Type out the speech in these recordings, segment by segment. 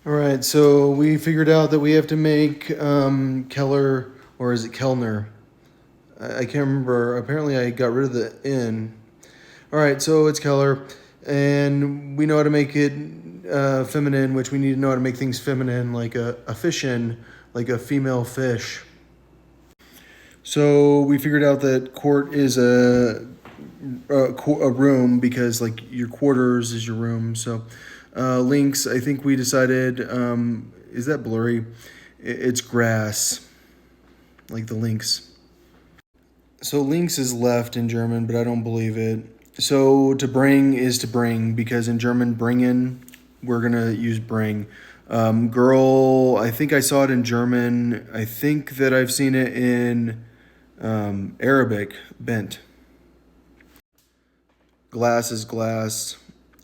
All right, so we figured out that we have to make Keller, or is it Kellner? I can't remember. Apparently, I got rid of the N. All right, so it's Keller, and we know how to make it feminine, which we need to know how to make things feminine, like a fishin, like a female fish. So we figured out that court is a room because like your quarters is your room. So links, I think we decided, is that blurry? It's grass, like the links. So links is left in German, but I don't believe it. So to bring is to bring because in German, bringen, we're gonna use bring. Girl, I think I saw it in German. I think that I've seen it in Arabic, bent. Glass is glass.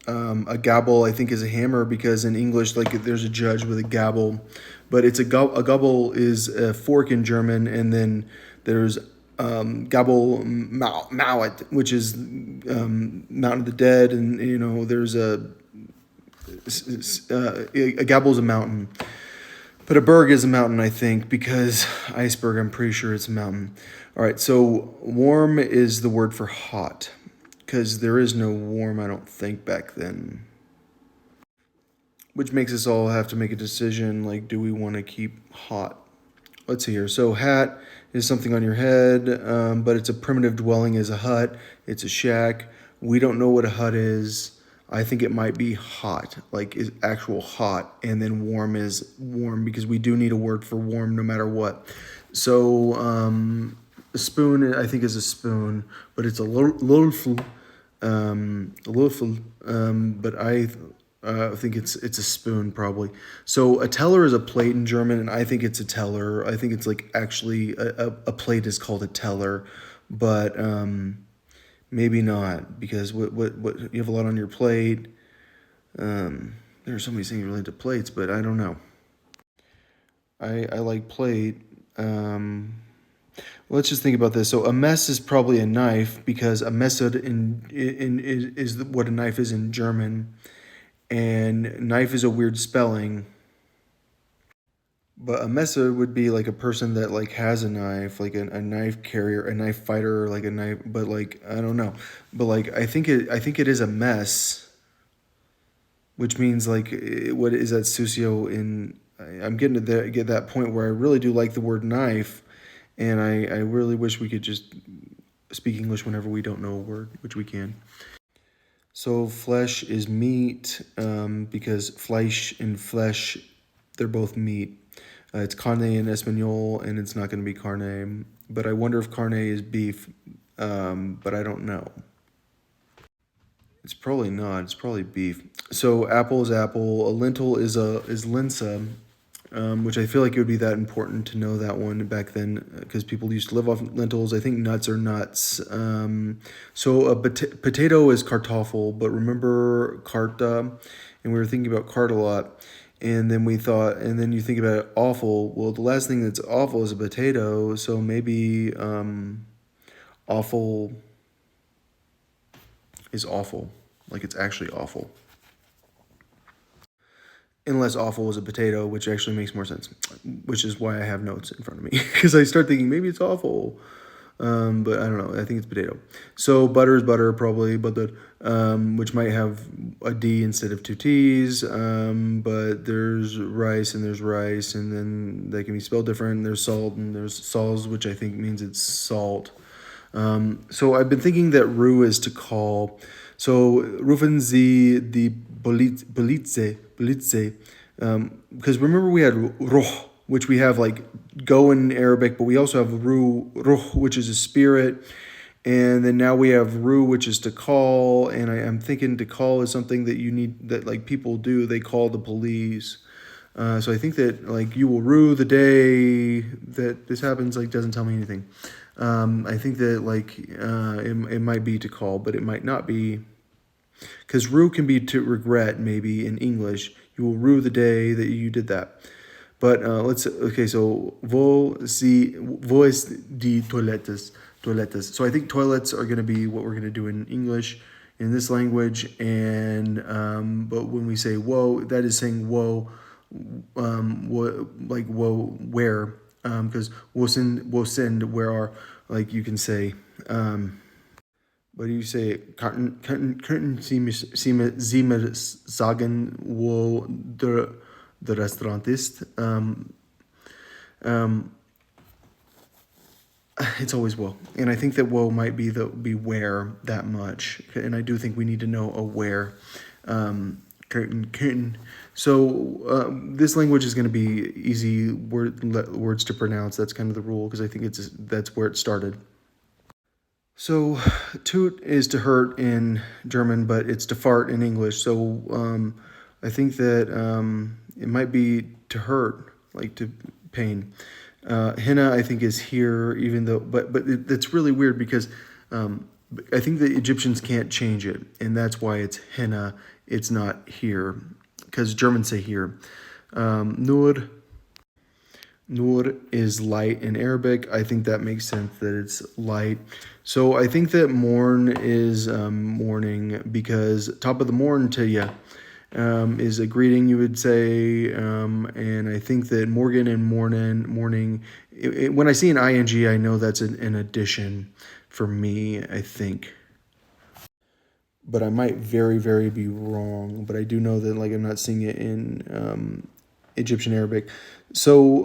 A gavel, I think, is a hammer because in English, like there's a judge with a gavel, but it's a gavel is a fork in German, and then there's gabel mawet, which is Mountain of the Dead, and there's a gabel is a mountain, but a berg is a mountain, I think, because iceberg, I'm pretty sure it's a mountain. All right, so warm is the word for hot because there is no warm, I don't think, back then. Which makes us all have to make a decision like, do we want to keep hot? Let's see here. So, hat is something on your head, but it's a primitive dwelling, is a hut, it's a shack. We don't know what a hut is. I think it might be hot, like is actual hot, and then warm is warm because we do need a word for warm no matter what. So, a spoon, I think, is a spoon, but it's a lolful, but I think it's a spoon probably. So a teller is a plate in German, and I think it's a teller. I think it's like actually a plate is called a teller, but maybe not because what you have a lot on your plate. There are so many things related to plates, but I don't know. I like plate. Let's just think about this. So a mess is probably a knife because a messer in is what a knife is in German, and knife is a weird spelling. But a messer would be like a person that like has a knife, like a knife carrier, a knife fighter, like a knife. But like I don't know. But like I think it is a mess, which means like what is that Susio in? I'm getting to get that point where I really do like the word knife, and I really wish we could just speak English whenever we don't know a word, which we can. So flesh is meat because fleisch and flesh, they're both meat. It's carne in Espanol, and it's not going to be carne. But I wonder if carne is beef, but I don't know. It's probably not. It's probably beef. So apple is apple. A lentil is linsa, which I feel like it would be that important to know that one back then because people used to live off lentils. I think nuts are nuts. So a potato is kartoffel, but remember carta, and we were thinking about cart a lot. And then we thought, and then you think about it, awful. Well, the last thing that's awful is a potato, so maybe awful is awful, like it's actually awful. Unless awful is a potato, which actually makes more sense, which is why I have notes in front of me because I start thinking maybe it's awful, but I don't know. I think it's potato. So butter is butter probably, but which might have a D instead of two T's. But there's rice and there's rice, and then they can be spelled different. There's salt and there's sols, which I think means it's salt. So I've been thinking that Ru is to call. So rufen Sie die Polizei. Because remember we had Roh, which we have like go in Arabic, but we also have Ruh, which is a spirit. And then now we have Ru, which is to call. And I'm thinking to call is something that you need, that like people do. They call the police. So I think that like you will rue the day that this happens like doesn't tell me anything. I think that like it might be to call, but it might not be because rue can be to regret maybe in English. You will rue the day that you did that. But okay. So voz de toiletas. So I think toilets are going to be what we're going to do in English in this language. And but when we say whoa, that is saying whoa. like where, because wo send where are, like you can say, what do you say? Könnten Sie mir sagen, wo der Restaurant ist? Um, it's always wo, and I think that wo might be where that much, and I do think we need to know a where. Könnten. So this language is going to be easy words to pronounce. That's kind of the rule because I think that's where it started. So, toot is to hurt in German, but it's to fart in English. So, I think that it might be to hurt, like to pain. Henna, I think, is here, even though, that's really weird because I think the Egyptians can't change it, and that's why it's henna. It's not here, because Germans say here. Nur. Nur is light in Arabic. I think that makes sense that it's light. So I think that morn is morning because top of the morn to ya is a greeting you would say. And I think that Morgan and morning, when I see an ing, I know that's an addition for me, I think. But I might very, very be wrong. But I do know that like I'm not seeing it in Egyptian Arabic. So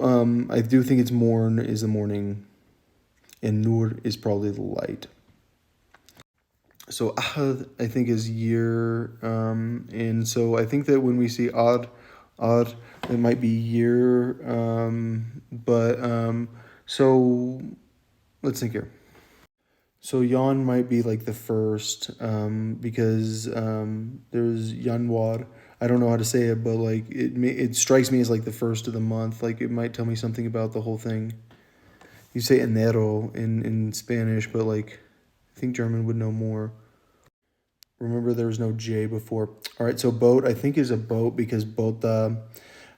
I do think it's morn is the morning, and nur is probably the light. So ahad I think is year, and so I think that when we see ad, it might be year, so let's think here. So Yan might be like the first, because there's Yanwar. I don't know how to say it, but like it strikes me as like the first of the month. Like it might tell me something about the whole thing. You say enero in Spanish, but like I think German would know more. Remember, there was no J before. All right, so boat I think is a boat because bota.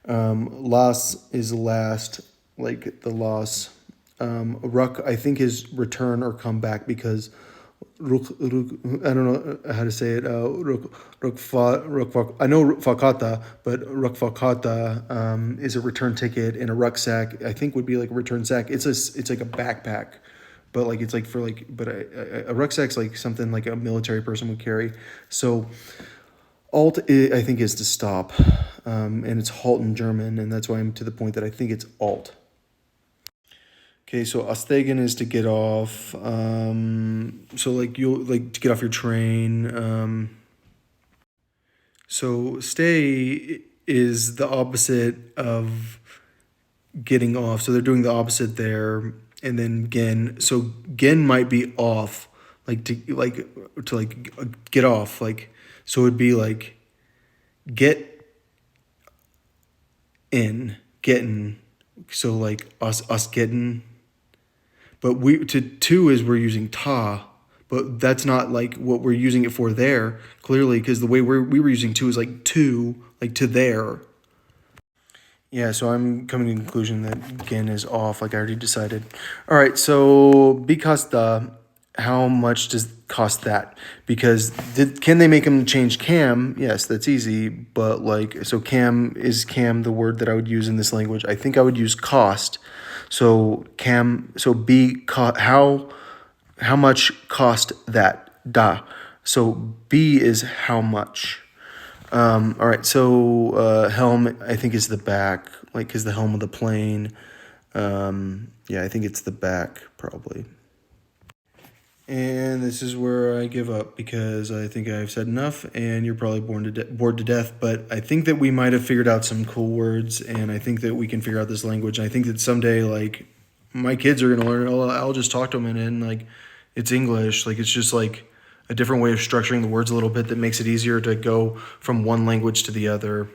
Las is last, like the loss. Ruck I think is return or come back because I don't know how to say it. I know fakata, but rukfakata is a return ticket, and a rucksack I think would be like a return sack. It's like a backpack, but like it's like for like but a rucksack's like something like a military person would carry. So alt I think is to stop, and it's halt in German, and that's why I'm to the point that I think it's alt. Okay, so Astegen is to get off. So like you'll like to get off your train. So stay is the opposite of getting off. So they're doing the opposite there, and then gen. So gen might be off, like to get off. Like so it'd be like get in, getting. So like us getting. But two is we're using ta, but that's not like what we're using it for there, clearly, because the way we were using two is like to there. Yeah, so I'm coming to the conclusion that gen is off, like I already decided. All right, so because how much does cost that? Because can they make them change cam? Yes, that's easy, but like, so cam the word that I would use in this language? I think I would use cost. So how much cost that? Da. So B is how much. All right. So helm I think is the back, like is the helm of the plane. Yeah, I think it's the back probably. And this is where I give up because I think I've said enough, and you're probably bored to death. But I think that we might have figured out some cool words, and I think that we can figure out this language. And I think that someday, like, my kids are gonna learn it. I'll just talk to them, and like, it's English. Like, it's just like a different way of structuring the words a little bit that makes it easier to go from one language to the other.